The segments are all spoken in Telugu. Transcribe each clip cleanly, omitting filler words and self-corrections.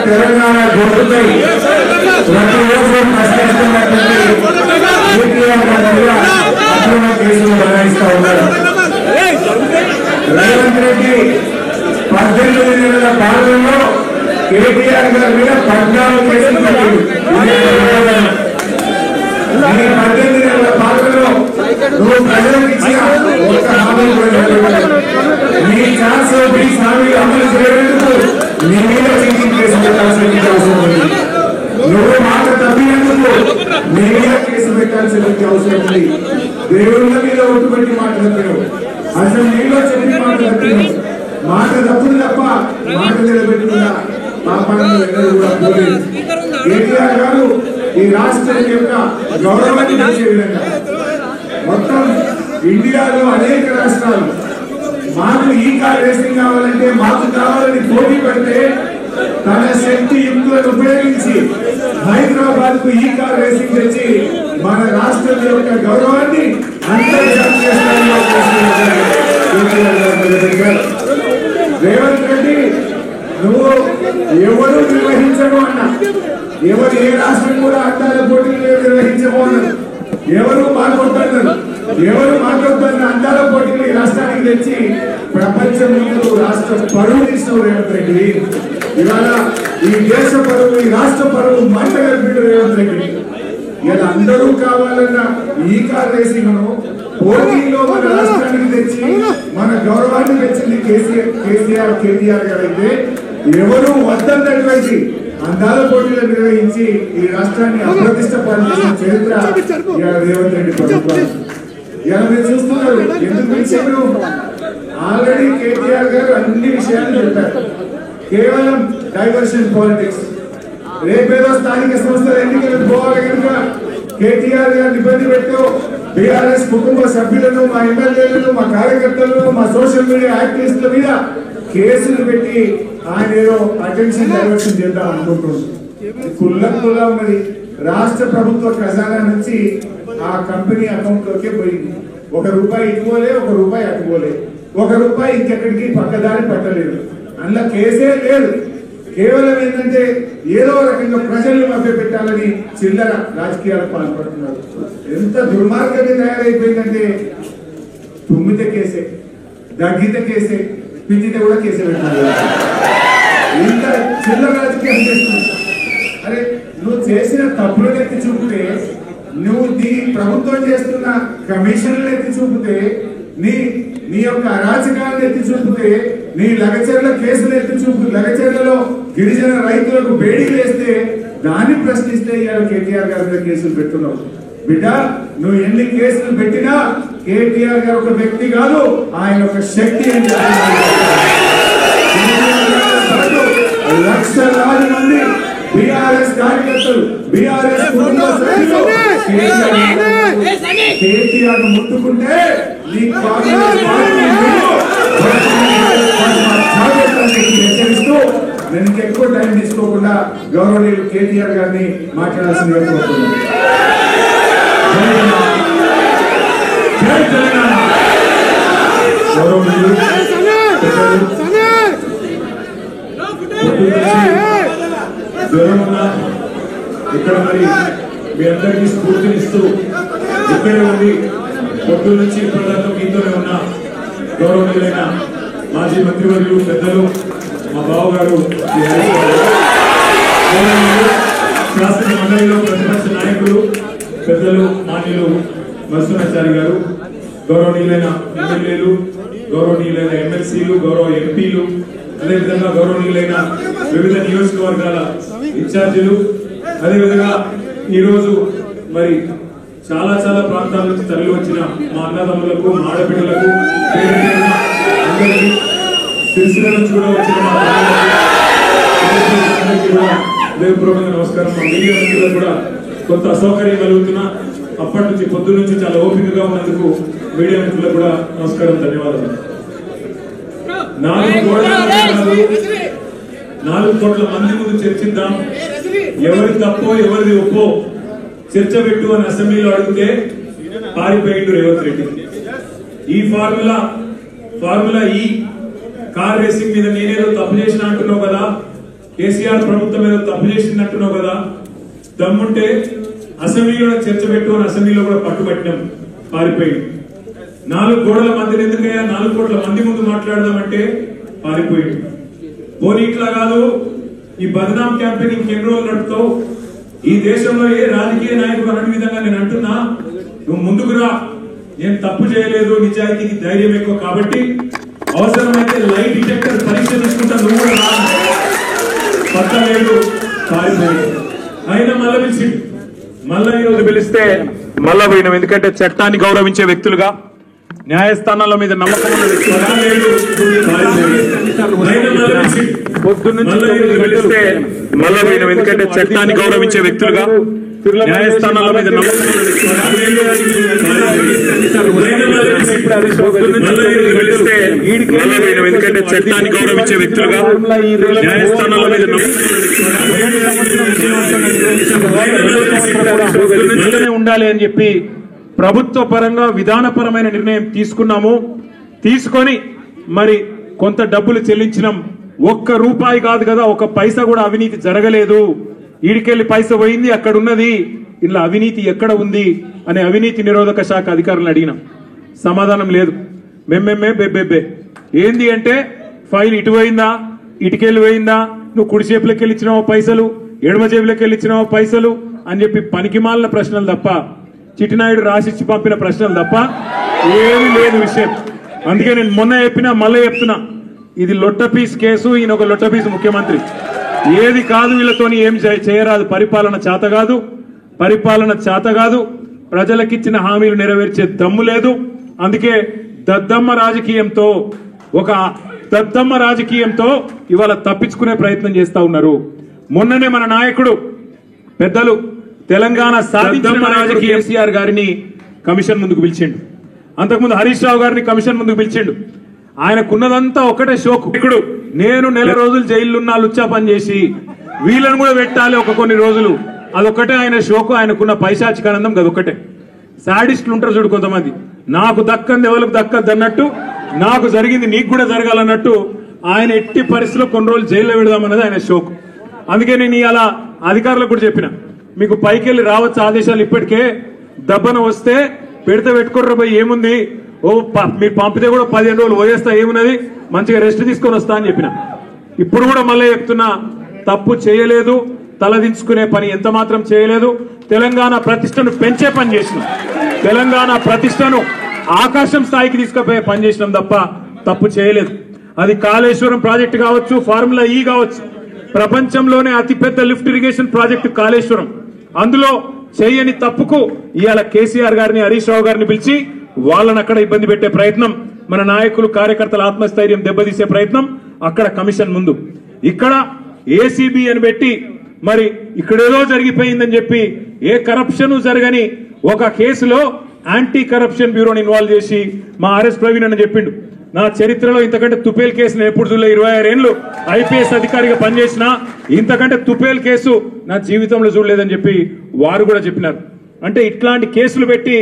తెలంగాణ గొంతుపై ప్రతిరోజు ప్రశ్నిస్తున్నటువంటి అక్రమ కేసులు బనాయిస్తా ఉన్నారు. రేవంత్ రెడ్డి 18 నెలల పాలనలో కేటీఆర్ గారి మీద 14 కేసులు పెట్టింది. 18 నెలల పాలనలో నువ్వు ప్రజలకు ఇచ్చిన ఒక్క హామీ నీ ఛాన్స్ హామీలు అమలు చేయడానికి నీ మీద చీటింగ్ కేసు పెట్టాల్సిన అవసరం ఉంది. నువ్వు మాట తప్పినందుకు నీ మీద కేసు పెట్టాల్సిన అవసరం ఉంది. దేవుళ్ళ మీద ఒట్టుబట్టి మాట తప్పినావు, అసెంబ్లీలో చెప్పి మాట తప్పినావు. మాట తప్పులు తప్ప మాట నిలబెట్టుకున్న పాపాలను ఎన్నడూ కూడా పోలేదు. కేటీఆర్ గారు ఈ రాష్ట్రం యొక్క గౌరవాన్ని పెంచే విధంగా మొత్తం ఇండియాలో అనేక రాష్ట్రాలు మాకు ఈ కార్ రేసింగ్ కావాలంటే మాకు కావాలని పోటీ పడితే తన శక్తి యుక్తులను ఉపయోగించి హైదరాబాద్ కు ఈ కార్ రేసింగ్ తెచ్చి మన రాష్ట్రం యొక్క గౌరవాన్ని అంతర్జాతీయ స్థాయిలో రేవంత్ రెడ్డి నువ్వు ఎవరు నిర్వహించము అన్నా, ఎవరు ఏ రాష్ట్రం కూడా అడ్డాల పోటీలు నిర్వహించము అన్నారు. ఎవరు మాట్లాడుతున్నారు, ఎవరు మాట్లాడుతున్న అడ్డాల పోటీలు ఈ రాష్ట్రానికి తెచ్చి ప్రపంచం ముందు రాష్ట్ర పరువు తీసిన రేవంత్ రెడ్డి. ఇవాళ ఈ దేశ పరువు, ఈ రాష్ట్ర పరువు మంట కలిపిడు రేవంత్ రెడ్డి. ఇలా అందరూ కావాలన్న ఈ కార్ రేసింగ్ పోటీలో మన రాష్ట్రానికి తెచ్చి మన గౌరవాన్ని తెచ్చింది కేటీఆర్ గారు అయితే ఎవరు వద్దన్నటువంటి అందాల పోటీలు నిర్వహించి ఈ రాష్ట్రాన్ని అప్రతిష్ట పాల్చేసిన చరిత్ర రేవంత్ రెడ్డి ప్రభుత్వం. ఇలా మీరు చూస్తున్నారు. ఎందుకు పిలిచారు? ఆల్రెడీ కేటీఆర్ గారు అన్ని విషయాలు చెప్పారు. కేవలం డైవర్షన్ పాలిటిక్స్. రేపేదో స్థానిక సంస్థల ఎన్నికలకు పోవాలి కనుక కేటీఆర్ గారిని ఇబ్బంది పెట్టు, బీఆర్ఎస్ కుటుంబ సభ్యులను, మా ఎమ్మెల్యేలను, మా కార్యకర్తలను, మా సోషల్ మీడియా యాక్టివిస్టుల మీద కేసులు పెట్టి ఆయన ఏదో అటెన్షన్ డైవర్షన్ చేద్దాం అనుకుంటున్నారు. కుల్లా ఉన్నది. రాష్ట్ర ప్రభుత్వ ఖజానా నుంచి ఆ కంపెనీ అకౌంట్ లోకే పోయింది. ₹1 ఇటుపోలే, ₹1 అటుపోలే, ₹1 ఇంకెక్కడికి పక్కదారి పట్టలేదు. అందులో కేసే లేదు. కేవలం ఏంటంటే ఏదో రకంగా ప్రజల్ని మభ్య పెట్టాలని చిల్లర రాజకీయాలకు పాల్పడుతున్నారు. ఎంత దుర్మార్గంగా తయారైపోయిందంటే తుమ్మితే కేసే, దగ్గితే కేసే, పిచ్చితే కూడా కేసే పెట్టాలి. ఇంత చిల్లర రాజకీయం చేస్తుంది. అరే నువ్వు చేసిన తప్పులను ఎత్తి చూపితే, నువ్వు నీ ప్రభుత్వం చేస్తున్న కమిషన్లను ఎత్తి చూపితే, నీ యొక్క అరాచకాలను ఎత్తి చూపితే, నీ లగచర్ల కేసులు ఎత్తి చూపు, లగచర్లలో గిరిజన రైతులకు బేడీలు వేస్తే దాన్ని ప్రశ్నిస్తే ఇవాళ కేటీఆర్ గారి మీద కేసులు పెట్టున్నావు. బిడ్డ నువ్వు ఎన్ని కేసులు పెట్టినా కేటీఆర్ గారు ఒక వ్యక్తి కాదు, ఆయన ఒక శక్తి అని లక్షలాది మంది బీఆర్ఎస్ కార్యకర్తలు, బీఆర్ఎస్ కుటుంబ సభ్యులు కేటీఆర్ ముట్టుకుంటే హెచ్చరిస్తూ నేను ఎక్కువ టైం తీసుకోకుండా గౌరవనీయులు కేటీఆర్ గారిని మాట్లాడాల్సిందిగా కోరుతున్నాను. ఇక్కడ మరి మీ అందరికీ స్ఫూర్తినిస్తూ ఇక్కడే ఉంది పొద్దు నుంచి ఇప్పటిదాకా మీతోనే ఉన్న గౌరవనీయులైన మాజీ మంత్రివర్యులు పెద్దలు మా బావగారు శాసన మండలిలో ప్రతిపక్ష నాయకులు పెద్దలు మాన్యులు మత్స్యనాచారి గారు, గౌరవనీయులైన ఎమ్మెల్యేలు, గౌరవనీయులైన ఎమ్మెల్సీలు, గౌరవ ఎంపీలు, అదేవిధంగా గౌరవనీయులైన వివిధ నియోజకవర్గాల ఇన్ఛార్జీలు, అదేవిధంగా ఈరోజు మరి చాలా ప్రాంతాల నుంచి తరలి వచ్చిన మా అన్నదమ్ములకు, మా ఆడబిడ్డలకు, అందరికీ సిరిసిల్ల నుంచి కూడా వచ్చిన మా అందరికీ కూడా హృదయపూర్వకంగా నమస్కారం. మా మీడియా మిత్రులకు కూడా కొంత అసౌకర్యం కలుగుతున్నా అప్పటి నుంచి పొద్దు నుంచి చాలా ఓపికగా ఉన్నందుకు మీడియా మిత్రులకు కూడా నమస్కారం, ధన్యవాదాలు. 4 కోట్ల మంది ముందు చర్చిద్దాం, ఎవరి తప్పో ఎవరిది ఒప్పో చర్చ పెట్టు అని అసెంబ్లీలో అడిగితే పారిపోయిండు రేవంత్ రెడ్డి. ఈ ఫార్ములా ఈ కార్ రేసింగ్ మీద నేనేదో తప్పు చేసిన అంటున్నావు కదా, కేసీఆర్ ప్రభుత్వం మీద తప్పు చేసిందంటున్నావు కదా, దమ్ముంటే అసెంబ్లీలో చర్చ పెట్టు అని అసెంబ్లీలో కూడా పట్టుబట్టినాం, పారిపోయి 4 గోడల మధ్యన ఎందుకయ్యా 4 కోట్ల మంది ముందు మాట్లాడదామంటే పారిపోయి. పోనీ ఇట్లా కాదు, ఈ బదనాం క్యాంపెయిన్ ఇంకెన్ని రోజులు నడుపుతావు, ఈ దేశంలో ఏ రాజకీయ నాయకుడు అన్న విధంగా నేను అంటున్నా, నువ్వు ముందుకు రా, నేను తప్పు చేయలేదు, నిజాయితీకి ధైర్యం ఎక్కువ కాబట్టి అవసరమైతే లైట్ డిటెక్టర్ పరీక్ష తీసుకుంటా, నువ్వు కూడా రా, పట్టలేదు పారిపోయి. అయినా మళ్ళీ పిలిచి మళ్ళా ఈరోజు పిలిస్తే మళ్ళా పోయినాం, ఎందుకంటే చట్టాన్ని గౌరవించే వ్యక్తులుగా, న్యాయస్థానాల మీద నమ్మకం ఉన్న వ్యక్తులుగా పిలిస్తే మళ్ళా పోయినాం, ఎందుకంటే చట్టాన్ని గౌరవించే వ్యక్తులుగా, న్యాయస్థానాల మీద నమ్మకం ఉన్న వ్యక్తులుగా ఎందుకంటే చట్టాన్ని గౌరవించే వ్యక్తులుగా, న్యాయస్థానాల మీద ఉండాలి అని చెప్పి ప్రభుత్వ పరంగా విధానపరమైన నిర్ణయం తీసుకున్నాము. తీసుకొని మరి కొంత డబ్బులు చెల్లించినాం. 1 రూపాయి కాదు కదా, 1 పైసా కూడా అవినీతి జరగలేదు. ఈడికెళ్లి పైసా పోయింది, అక్కడ ఉన్నది, ఇలా అవినీతి ఎక్కడ ఉంది అనే అవినీతి నిరోధక శాఖ అధికారులను అడిగినాం. సమాధానం లేదు. మెమ్మెమ్మే బెబ్బెబ్బే. ఏంది అంటే ఫైల్ ఇటు పోయిందా, ఇటుకెళ్ళి పోయిందా, నువ్వు కుడి చేపులకి వెళ్ళి ఇచ్చినావో పైసలు, ఎడమ చేపులకి వెళ్ళి ఇచ్చినావో పైసలు అని చెప్పి పనికిమాలిన ప్రశ్నలు తప్ప, చిట్టినాయుడు రాసిచ్చి పంపిన ప్రశ్నలు తప్ప ఏమీ లేదు విషయం. అందుకే నేను మొన్న చెప్పినా మళ్ళీ చెప్తున్నా, ఇది లొట్టపీస్ కేసు, ఈయన ఒక లొట్టపీస్ ముఖ్యమంత్రి. ఏది కాదు, వీళ్ళతోని ఏం చేయరాదు. పరిపాలన చేత కాదు, ప్రజలకిచ్చిన హామీలు నెరవేర్చే దమ్ము లేదు. అందుకే దద్దమ్మ రాజకీయంతో ఇవాళ తప్పించుకునే ప్రయత్నం చేస్తా ఉన్నారు. మొన్ననే మన నాయకుడు పెద్దలు తెలంగాణ సాధించిన రాజకీయ కేసీఆర్ గారిని కమిషన్ ముందుకు పిలిచిండు. అంతకుముందు హరీష్ రావు గారిని కమిషన్ ముందుకు పిలిచిండు. ఆయనకున్నదంతా ఒకటే షోకు. ఇక్కడ నేను నెల రోజులు జైలున్నా లుచ్చా పని చేసి వీళ్ళని కూడా పెట్టాలి కొన్ని రోజులు, అదొక్కటే ఆయన షోకు. ఆయనకున్న పైశాచికానందం అదొక్కటే. సాడిస్టులు ఉంటారు చూడు కొంతమంది, నాకు దక్కంది ఎవరికి దక్కద్దు అన్నట్టు, నాకు జరిగింది నీకు కూడా జరగాలన్నట్టు ఆయన ఎట్టి పరిస్థితిలో కొన్ని రోజులు జైల్లో పెడదామన్నది ఆయన షోకు. అందుకే నేను ఇలా అధికారులకు కూడా చెప్పిన, మీకు పైకి వెళ్ళి రావచ్చు ఆదేశాలు, ఇప్పటికే దబ్బన వస్తే పెడితే పెట్టుకోర్ర పోయి ఏముంది, మీరు పంపితే కూడా 15 రోజులు పోయేస్తా, ఏమున్నది, మంచిగా రెస్ట్ తీసుకొని వస్తా అని చెప్పిన. ఇప్పుడు కూడా మళ్ళీ చెప్తున్నా, తప్పు చేయలేదు, తలదించుకునే పని ఎంత మాత్రం చేయలేదు. తెలంగాణ ప్రతిష్టను పెంచే పని చేసినాం, తెలంగాణ ప్రతిష్టను ఆకాశం స్థాయికి తీసుకుపోయే పని చేసినాం తప్ప తప్పు చేయలేదు. అది కాళేశ్వరం ప్రాజెక్టు కావచ్చు, ఫార్ములా ఈ కావచ్చు, ప్రపంచంలోనే అతిపెద్ద లిఫ్ట్ ఇరిగేషన్ ప్రాజెక్టు కాళేశ్వరం. అందులో చేయని తప్పుకు ఇవాళ కేసీఆర్ గారిని, హరీష్ రావు గారిని పిలిచి వాళ్ళని అక్కడ ఇబ్బంది పెట్టే ప్రయత్నం, మన నాయకులు కార్యకర్తల ఆత్మస్థైర్యం దెబ్బతీసే ప్రయత్నం అక్కడ కమిషన్ ముందు. ఇక్కడ ఏసీబీ అని పెట్టి మరి ఇక్కడేదో జరిగిపోయిందని చెప్పి ఏ కరప్షన్ జరగని ఒక కేసులో యాంటీ కరప్షన్ బ్యూరోని ఇన్వాల్వ్ చేసి మా ఆర్ఎస్ ప్రవీణ్ అని చెప్పిండు, నా చరిత్రలో ఇంతకంటే తుపేల్ కేసు నేను ఎప్పుడు చూడలే, 26 ఏళ్లు ఐపీఎస్ అధికారిగా పనిచేసిన ఇంతకంటే తుపేల్ కేసు నా జీవితంలో చూడలేదని చెప్పి వారు కూడా చెప్పినారు. అంటే ఇట్లాంటి కేసులు పెట్టి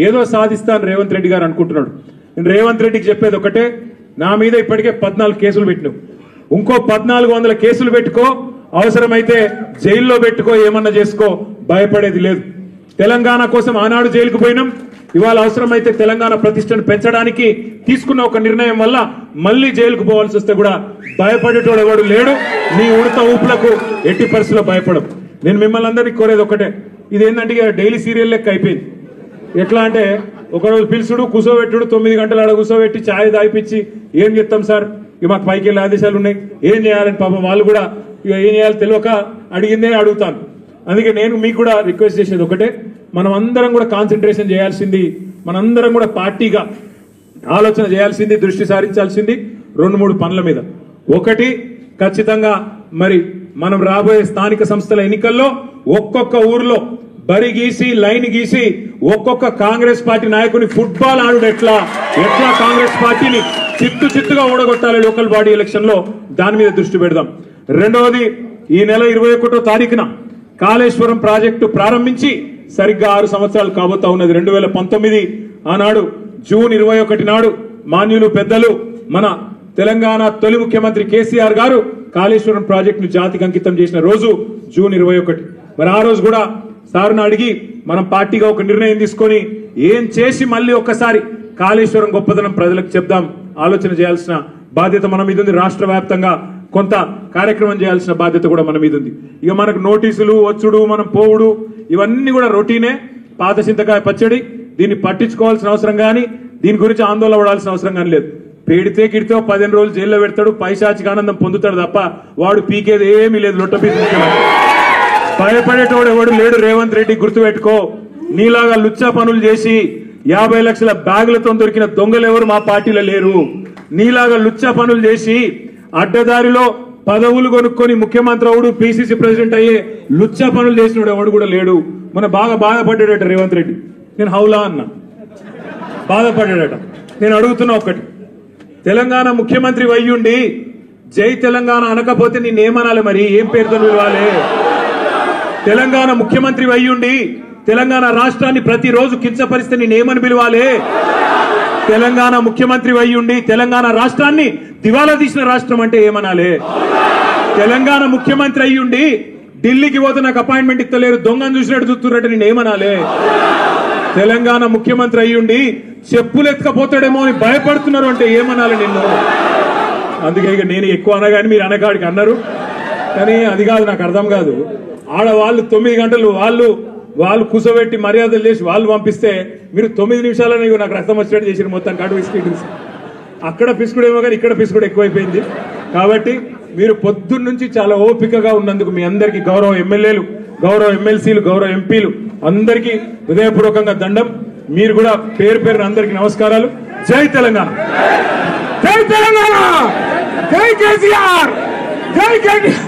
ఏదో సాధిస్తాను రేవంత్ రెడ్డి గారు అనుకుంటున్నాడు. నేను రేవంత్ రెడ్డికి చెప్పేది ఒకటే, నా మీద ఇప్పటికే 14 కేసులు పెట్టినావు, ఇంకో 1400 కేసులు పెట్టుకో, అవసరమైతే జైల్లో పెట్టుకో, ఏమన్నా చేసుకో, భయపడేది లేదు. తెలంగాణ కోసం ఆనాడు జైలుకు పోయినాం, ఇవాళ అవసరమైతే తెలంగాణ ప్రతిష్టను పెంచడానికి తీసుకున్న ఒక నిర్ణయం వల్ల మళ్లీ జైలుకు పోవాల్సి వస్తే కూడా భయపడేటోడు ఎవడు లేడు. నీ ఉడత ఊపులకు ఎట్టి పరిస్థితుల్లో భయపడం. నేను మిమ్మల్ని అందరినీ కోరేది ఒకటే, ఇదేంటంటే డైలీ సీరియల్ లెక్క అయిపోయింది. ఎట్లా అంటే ఒకరోజు పిలుచుడు, కూసోబెట్టుడు, 9 గంటలు ఆడ కూసోబెట్టి ఛాయ్ దాయిపించి ఏం చెప్తాం సార్, ఇక మాకు పైకి వెళ్ళే ఆదేశాలు ఉన్నాయి, ఏం చేయాలని పాపం వాళ్ళు కూడా ఇక ఏం చేయాలో తెలియక అడిగిందే అడుగుతాను. అందుకే నేను మీకు కూడా రిక్వెస్ట్ చేసేది ఒకటే, మనం అందరం కూడా కాన్సన్ట్రేషన్ చేయాల్సింది, మనందరం కూడా పార్టీగా ఆలోచన చేయాల్సింది, దృష్టి సారించాల్సింది 2-3 పనుల మీద. ఒకటి, ఖచ్చితంగా మరి మనం రాబోయే స్థానిక సంస్థల ఎన్నికల్లో ఒక్కొక్క ఊర్లో బరి గీసి లైన్ గీసి ఒక్కొక్క కాంగ్రెస్ పార్టీ నాయకుని ఫుట్బాల్ ఆడు ఎట్లా కాంగ్రెస్ పార్టీని చిత్తుగా ఓడగొట్టాలి లోకల్ బాడీ ఎలక్షన్ లో, దాని మీద దృష్టి పెడదాం. రెండవది, ఈ నెల 21వ తారీఖున కాళేశ్వరం ప్రాజెక్టు ప్రారంభించి సరిగ్గా 6 సంవత్సరాలు కాబోతా ఉన్నది. 2019 ఆనాడు జూన్ 21 నాడు మాన్యులు పెద్దలు మన తెలంగాణ తొలి ముఖ్యమంత్రి కేసీఆర్ గారు కాళేశ్వరం ప్రాజెక్టును జాతికి అంకితం చేసిన రోజు జూన్ 21. మరి ఆ రోజు కూడా సార్ను అడిగి మనం పార్టీగా ఒక నిర్ణయం తీసుకొని ఏం చేసి మళ్ళీ ఒక్కసారి కాళేశ్వరం గొప్పదనం ప్రజలకు చెప్దాం, ఆలోచన చేయాల్సిన బాధ్యత మన మీద ఉంది. రాష్ట్ర వ్యాప్తంగా కొంత కార్యక్రమం చేయాల్సిన బాధ్యత కూడా మన మీద ఉంది. ఇక మనకు నోటీసులు వచ్చుడు, మనం పోవుడు, ఇవన్నీ కూడా రొటీనే, పాత చింతకాయ పచ్చడి. దీన్ని పట్టించుకోవాల్సిన అవసరం కానీ, దీని గురించి ఆందోళన పడాల్సిన అవసరం కానీ లేదు. పెడితే గిడితే 15 రోజులు జైల్లో పెడతాడు, పైశాచిక ఆనందం పొందుతాడు తప్ప వాడు పీకేది ఏమీ లేదు. లొట్టపీసి భయపడేటోడు ఎవడు లేడు. రేవంత్ రెడ్డి గుర్తుపెట్టుకో, నీలాగా లుచ్చా పనులు చేసి 50 లక్షల బ్యాగులతో దొరికిన దొంగలు ఎవరు మా పార్టీలో లేరు. నీలాగా లుచ్చా పనులు చేసి అడ్డదారిలో పదవులు కొనుక్కొని ముఖ్యమంత్రి అవుడు, పిసిసి ప్రెసిడెంట్ అయ్యే లుచ్చా పనులు చేసినోడు ఎవడు కూడా లేడు. మన బాగా బాధపడ్డాడట రేవంత్ రెడ్డి. నేను హౌలా అన్నా, బాధపడ్డాడట. నేను అడుగుతున్నా ఒక్కటి, తెలంగాణ ముఖ్యమంత్రి అయ్యుండి జై తెలంగాణ అనకపోతే నేనేమనాలి? మరి ఏం పేరుతో పిలవాలి? తెలంగాణ ముఖ్యమంత్రి అయ్యుండి తెలంగాణ రాష్ట్రాన్ని ప్రతిరోజు కించపరిస్తే నేనేమని పిలవాలి? తెలంగాణ ముఖ్యమంత్రి అయ్యుండి తెలంగాణ రాష్ట్రాన్ని దివాలా తీసిన రాష్ట్రం అంటే ఏమనాలి? తెలంగాణ ముఖ్యమంత్రి అయ్యుండి ఢిల్లీకి పోతే నాకు అపాయింట్మెంట్ ఇస్తలేరు, దొంగను చూసినట్టు చూస్తున్నట్టు నేనేమనాలి? తెలంగాణ ముఖ్యమంత్రి అయ్యుండి చెప్పులు ఎత్తుకపోతాడేమో అని భయపడుతున్నారు అంటే ఏమనాలి నిన్ను? అందుకే ఇక నేను ఎక్కువ అనగాని మీరు అనగాడికి అన్నారు, కానీ అది కాదు, నాకు అర్థం కాదు. ఆడవాళ్ళు 9 గంటలు వాళ్ళు కూసబెట్టి మర్యాదలు చేసి వాళ్ళు పంపిస్తే మీరు 9 నిమిషాలని నాకు రక్తం వచ్చినట్టు చేసి మొత్తం కడు బిస్కెట్ అక్కడ పిసుకుడేమో కానీ ఇక్కడ పిసుకుడు ఎక్కువైపోయింది. కాబట్టి మీరు పొద్దున్న నుంచి చాలా ఓపికగా ఉన్నందుకు మీ అందరికీ గౌరవ ఎమ్మెల్యేలు, గౌరవ ఎమ్మెల్సీలు, గౌరవ ఎంపీలు అందరికీ హృదయపూర్వకంగా దండం. మీరు కూడా పేరు పేరున అందరికీ నమస్కారాలు. జై తెలంగాణ, జై తెలంగాణ, జై కేసీఆర్, జై కేటీఆర్.